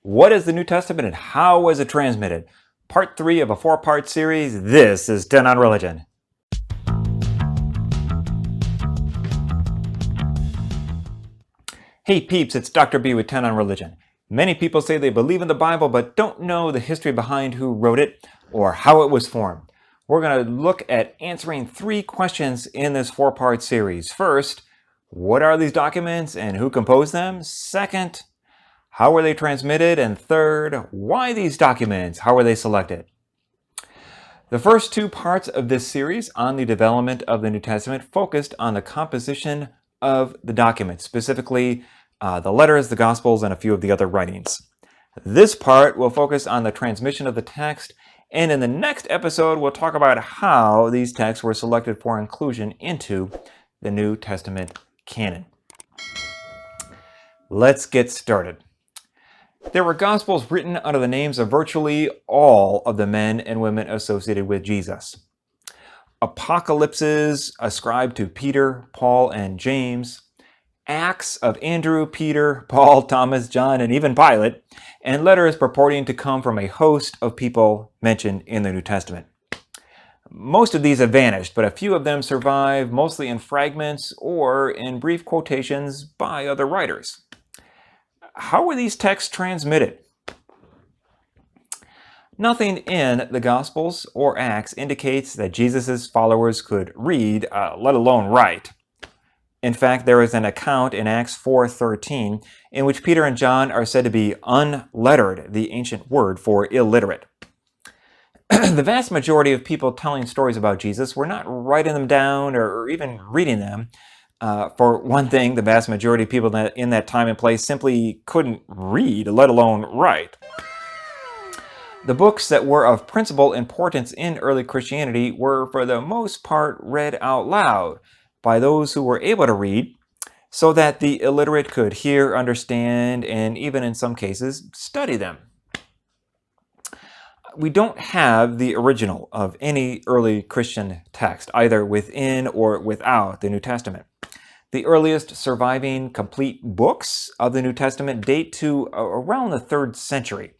What is the New Testament and how was it transmitted? Part 3 of a 4-part series. This is 10 on Religion. Hey peeps, it's Dr. B with 10 on Religion. Many people say they believe in the Bible but don't know the history behind who wrote it or how it was formed. We're going to look at answering 3 questions in this 4-part series. First, what are these documents and who composed them? Second, how were they transmitted? And third, why these documents? How were they selected? The first 2 parts of this series on the development of the New Testament focused on the composition of the documents, specifically the letters, the Gospels, and a few of the other writings. This part will focus on the transmission of the text, and in the next episode, we'll talk about how these texts were selected for inclusion into the New Testament canon. Let's get started. There were Gospels written under the names of virtually all of the men and women associated with Jesus. Apocalypses ascribed to Peter, Paul, and James, Acts of Andrew, Peter, Paul, Thomas, John, and even Pilate, and letters purporting to come from a host of people mentioned in the New Testament. Most of these have vanished, but a few of them survive, mostly in fragments or in brief quotations by other writers. How were these texts transmitted? Nothing in the Gospels or Acts indicates that Jesus' followers could read, let alone write. In fact, there is an account in Acts 4:13 in which Peter and John are said to be unlettered, the ancient word for illiterate. The vast majority of people telling stories about Jesus were not writing them down or even reading them. For one thing, the vast majority of people in that time and place simply couldn't read, let alone write. The books that were of principal importance in early Christianity were, for the most part, read out loud by those who were able to read, so that the illiterate could hear, understand, and even in some cases, study them. We don't have the original of any early Christian text, either within or without the New Testament. The earliest surviving complete books of the New Testament date to around the 3rd century.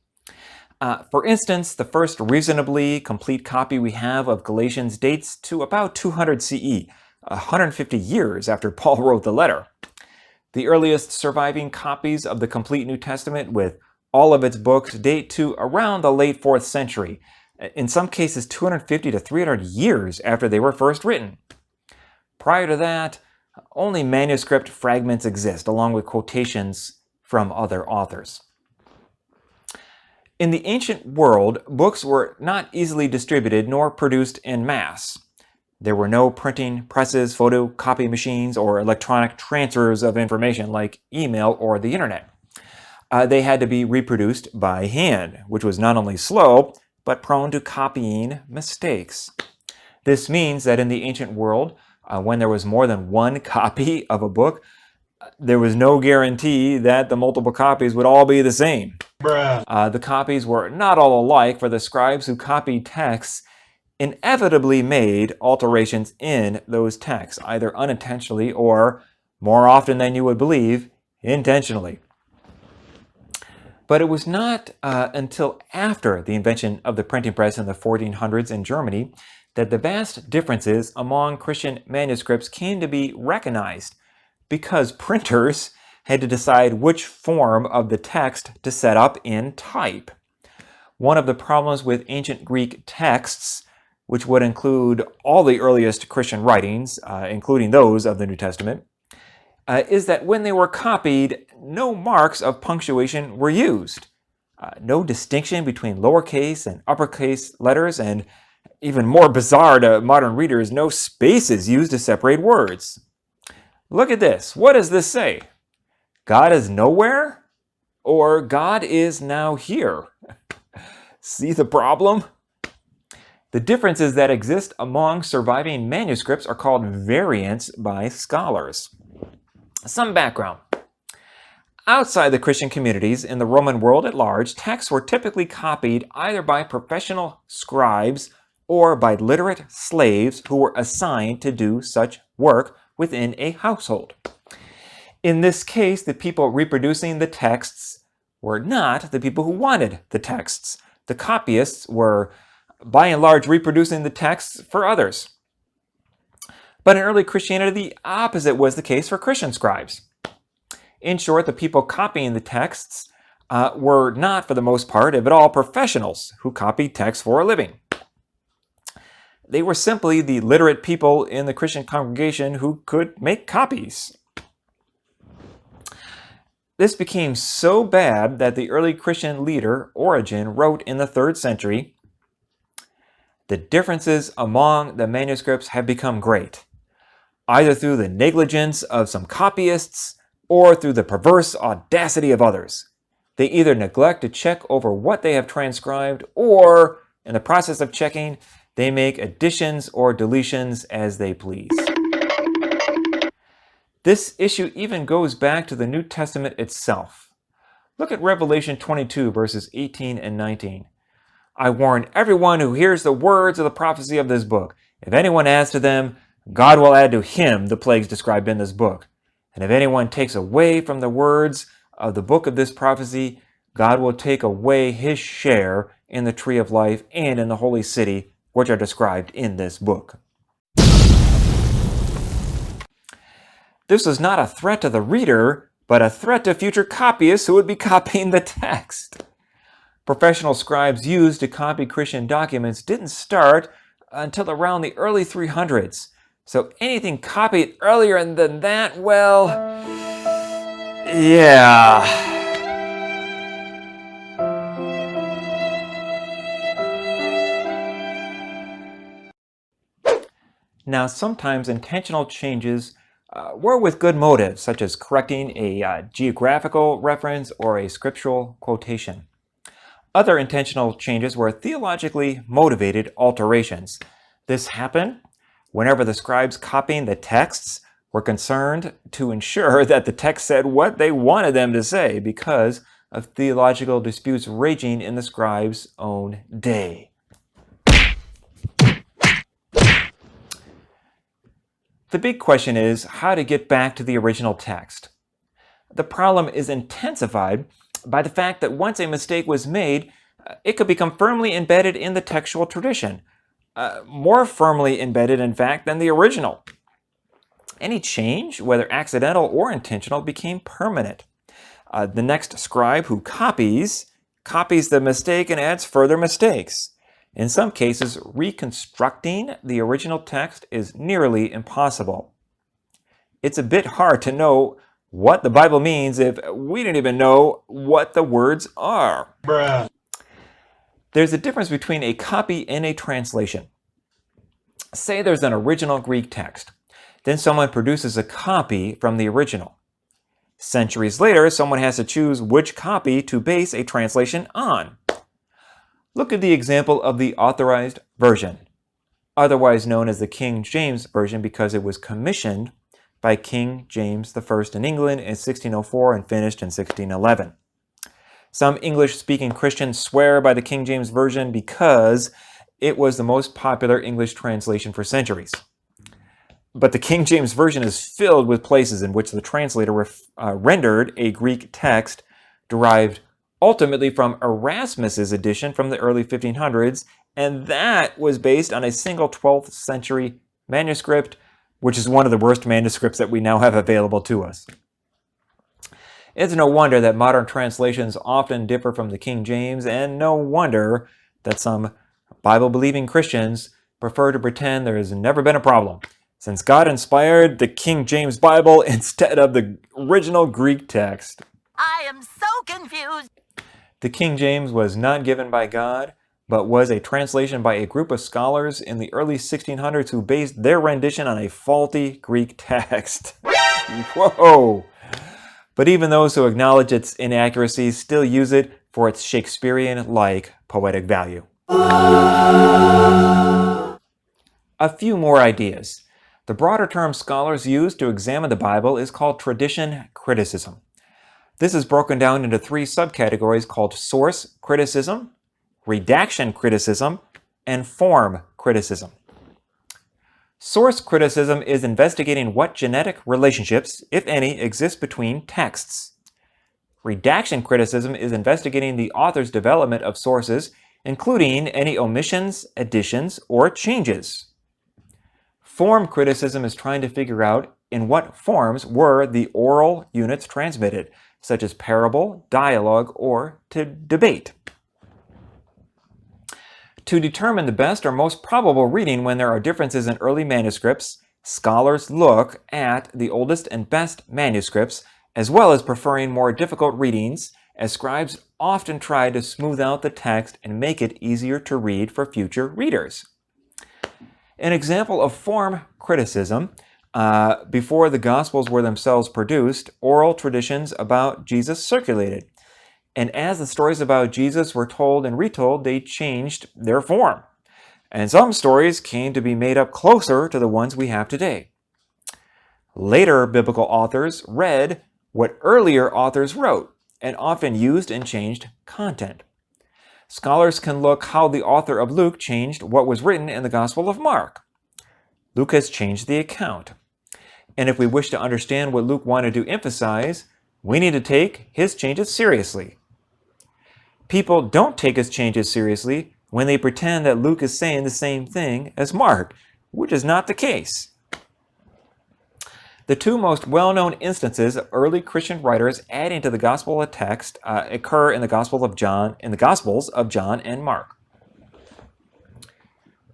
For instance, the first reasonably complete copy we have of Galatians dates to about 200 CE, 150 years after Paul wrote the letter. The earliest surviving copies of the complete New Testament with all of its books date to around the late 4th century, in some cases 250 to 300 years after they were first written. Prior to that, only manuscript fragments exist, along with quotations from other authors. In the ancient world, books were not easily distributed nor produced en masse. There were no printing presses, photocopy machines, or electronic transfers of information like email or the internet. They had to be reproduced by hand, which was not only slow, but prone to copying mistakes. This means that in the ancient world, when there was more than one copy of a book, there was no guarantee that the multiple copies would all be the same. The copies were not all alike, for the scribes who copied texts inevitably made alterations in those texts, either unintentionally or, more often than you would believe, intentionally. But it was not until after the invention of the printing press in the 1400s in Germany that the vast differences among Christian manuscripts came to be recognized, because printers had to decide which form of the text to set up in type. One of the problems with ancient Greek texts, which would include all the earliest Christian writings, including those of the New Testament, is that when they were copied, no marks of punctuation were used. No distinction between lowercase and uppercase letters, and even more bizarre to modern readers, no spaces used to separate words. Look at this. What does this say? God is nowhere? Or God is now here? See the problem? The differences that exist among surviving manuscripts are called variants by scholars. Some background. Outside the Christian communities in the Roman world at large, texts were typically copied either by professional scribes or by literate slaves who were assigned to do such work within a household. In this case, the people reproducing the texts were not the people who wanted the texts. The copyists were, by and large, reproducing the texts for others. But in early Christianity, the opposite was the case for Christian scribes. In short, the people copying the texts were not, for the most part, if at all, professionals who copied texts for a living. They were simply the literate people in the Christian congregation who could make copies. This became so bad that the early Christian leader, Origen, wrote in the 3rd century, "The differences among the manuscripts have become great, either through the negligence of some copyists or through the perverse audacity of others. They either neglect to check over what they have transcribed, or, in the process of checking, they make additions or deletions as they please." This issue even goes back to the New Testament itself. Look at Revelation 22, verses 18 and 19. "I warn everyone who hears the words of the prophecy of this book. If anyone adds to them, God will add to him the plagues described in this book. And if anyone takes away from the words of the book of this prophecy, God will take away his share in the tree of life and in the holy city, which are described in this book." This was not a threat to the reader, but a threat to future copyists who would be copying the text. Professional scribes used to copy Christian documents didn't start until around the early 300s. So anything copied earlier than that, well, yeah. Now, sometimes intentional changes were with good motives, such as correcting a geographical reference or a scriptural quotation. Other intentional changes were theologically motivated alterations. This happened whenever the scribes copying the texts were concerned to ensure that the text said what they wanted them to say because of theological disputes raging in the scribes' own day. The big question is how to get back to the original text. The problem is intensified by the fact that once a mistake was made, it could become firmly embedded in the textual tradition. More firmly embedded, in fact, than the original. Any change, whether accidental or intentional, became permanent. The next scribe who copies the mistake and adds further mistakes. In some cases, reconstructing the original text is nearly impossible. It's a bit hard to know what the Bible means if we don't even know what the words are. Bruh. There's a difference between a copy and a translation. Say there's an original Greek text. Then someone produces a copy from the original. Centuries later, someone has to choose which copy to base a translation on. Look at the example of the Authorized Version, otherwise known as the King James Version because it was commissioned by King James I in England in 1604 and finished in 1611. Some English-speaking Christians swear by the King James Version because it was the most popular English translation for centuries. But the King James Version is filled with places in which the translator rendered a Greek text derived ultimately from Erasmus's edition from the early 1500s, and that was based on a single 12th century manuscript, which is one of the worst manuscripts that we now have available to us. It's no wonder that modern translations often differ from the King James, and no wonder that some Bible-believing Christians prefer to pretend there has never been a problem, since God inspired the King James Bible instead of the original Greek text. I am so confused. The King James was not given by God, but was a translation by a group of scholars in the early 1600s who based their rendition on a faulty Greek text. Whoa! But even those who acknowledge its inaccuracies still use it for its Shakespearean-like poetic value. A few more ideas. The broader term scholars use to examine the Bible is called tradition criticism. This is broken down into three subcategories called source criticism, redaction criticism, and form criticism. Source criticism is investigating what genetic relationships, if any, exist between texts. Redaction criticism is investigating the author's development of sources, including any omissions, additions, or changes. Form criticism is trying to figure out in what forms were the oral units transmitted, such as parable, dialogue, or to debate. To determine the best or most probable reading when there are differences in early manuscripts, scholars look at the oldest and best manuscripts, as well as preferring more difficult readings, as scribes often try to smooth out the text and make it easier to read for future readers. An example of form criticism, before the Gospels were themselves produced, oral traditions about Jesus circulated. And as the stories about Jesus were told and retold, they changed their form. And some stories came to be made up closer to the ones we have today. Later biblical authors read what earlier authors wrote and often used and changed content. Scholars can look how the author of Luke changed what was written in the Gospel of Mark. Luke has changed the account. And if we wish to understand what Luke wanted to emphasize, we need to take his changes seriously. People don't take his changes seriously when they pretend that Luke is saying the same thing as Mark, which is not the case. The two most well-known instances of early Christian writers adding to the gospel text occur in the Gospels of John and Mark.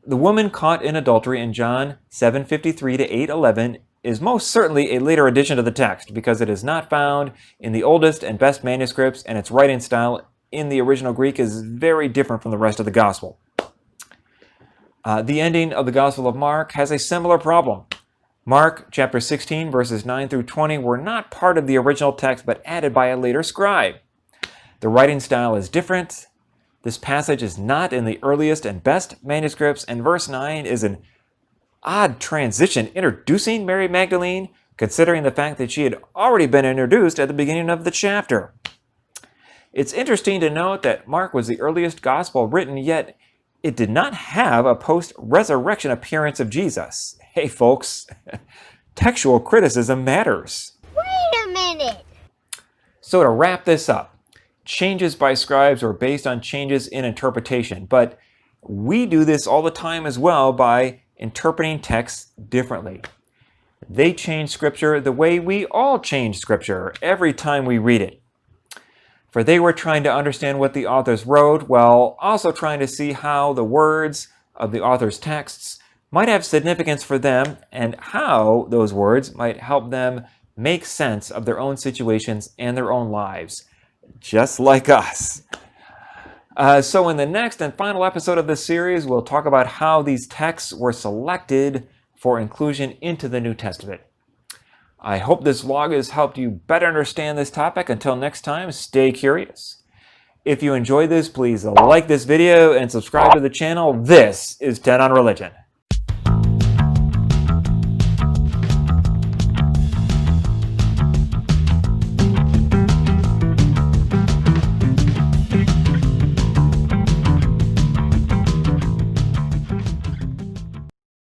The woman caught in adultery in John 7:53 to 8:11 is most certainly a later addition to the text because it is not found in the oldest and best manuscripts, and its writing style in the original Greek is very different from the rest of the gospel. The ending of the Gospel of Mark has a similar problem. Mark chapter 16 verses 9 through 20 were not part of the original text but added by a later scribe. The writing style is different. This passage is not in the earliest and best manuscripts, and verse 9 is an odd transition introducing Mary Magdalene, considering the fact that she had already been introduced at the beginning of the chapter. It's interesting to note that Mark was the earliest gospel written, yet it did not have a post-resurrection appearance of Jesus. Hey folks, textual criticism matters. Wait a minute! So to wrap this up, changes by scribes are based on changes in interpretation, but we do this all the time as well by interpreting texts differently. They change Scripture the way we all change Scripture every time we read it. For they were trying to understand what the authors wrote, while also trying to see how the words of the author's texts might have significance for them and how those words might help them make sense of their own situations and their own lives, just like us. So in the next and final episode of this series, we'll talk about how these texts were selected for inclusion into the New Testament. I hope this vlog has helped you better understand this topic. Until next time, stay curious. If you enjoyed this, please like this video and subscribe to the channel. This is 10 on Religion.